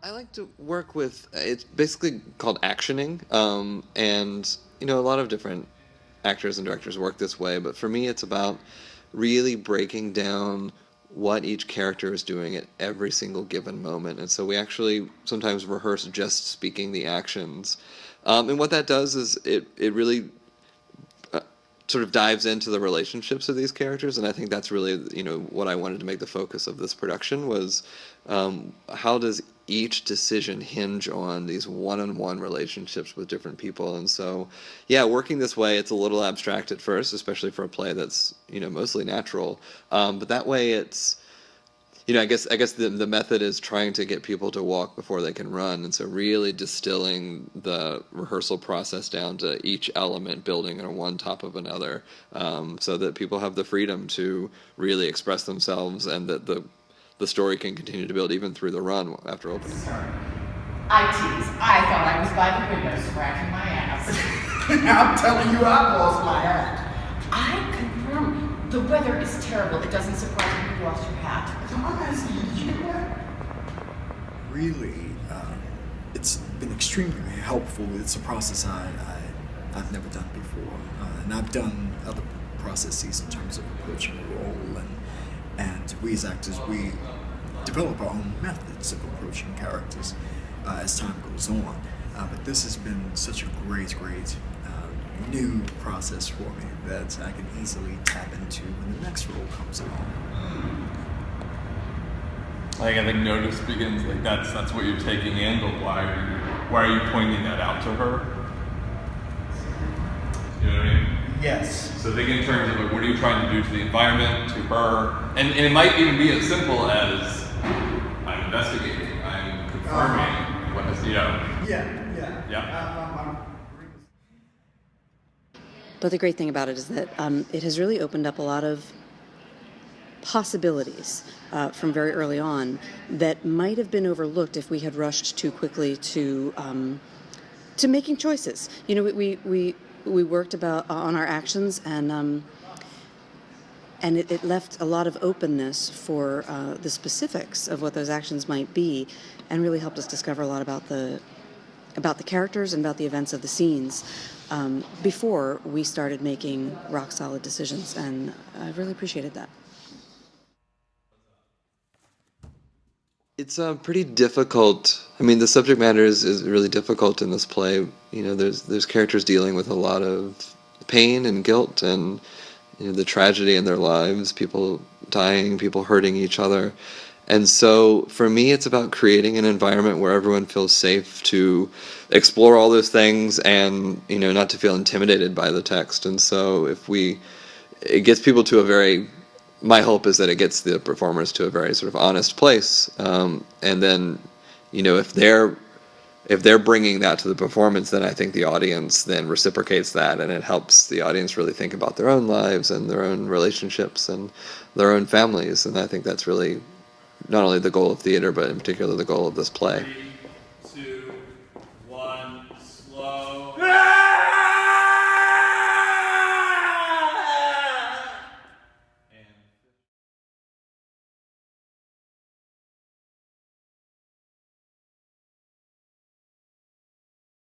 I like to work with, it's basically called actioning, and a lot of different actors and directors work this way, but for me, it's about really breaking down what each character is doing at every single given moment. And so we actually sometimes rehearse just speaking the actions. And what that does is it really sort of dives into the relationships of these characters, and I think that's really what I wanted to make the focus of this production was how does each decision hinge on these one-on-one relationships with different people. And so yeah, working this way, it's a little abstract at first, especially for a play that's mostly natural, but that way it's I guess the method is trying to get people to walk before they can run, and so really distilling the rehearsal process down to each element, building on one top of another, so that people have the freedom to really express themselves, and that the story can continue to build even through the run after opening. Sorry. I tease. I thought I was by the window scratching my ass. I'm telling you, I lost my hat. I confirm. The weather is terrible. It doesn't surprise me you lost your hat. So I'm asking you, did you do that? Really, it's been extremely helpful. It's a process I've never done before. And I've done other processes in terms of approaching a role, and we as actors, we develop our own methods of approaching characters as time goes on. But this has been such a great new process for me that I can easily tap into when the next role comes along. I think notice begins, like that's what you're taking in, but why are you pointing that out to her? You know what I mean? Yes. So think in terms of like, what are you trying to do to the environment, to her, and it might even be as simple as I'm investigating, I'm confirming what is, Yeah. But the great thing about it is that it has really opened up a lot of possibilities from very early on that might have been overlooked if we had rushed too quickly to making choices. We worked on our actions, and it left a lot of openness for the specifics of what those actions might be, and really helped us discover a lot about the characters and about the events of the scenes before we started making rock solid decisions, and I really appreciated that. It's pretty difficult. I mean, the subject matter is really difficult in this play. There's characters dealing with a lot of pain and guilt, and the tragedy in their lives, people dying, people hurting each other. And so for me, it's about creating an environment where everyone feels safe to explore all those things, and not to feel intimidated by the text. And so it gets people to my hope is that it gets the performers to a very sort of honest place. And then, if they're bringing that to the performance, then I think the audience then reciprocates that, and it helps the audience really think about their own lives and their own relationships and their own families. And I think that's really not only the goal of theater, but in particular the goal of this play.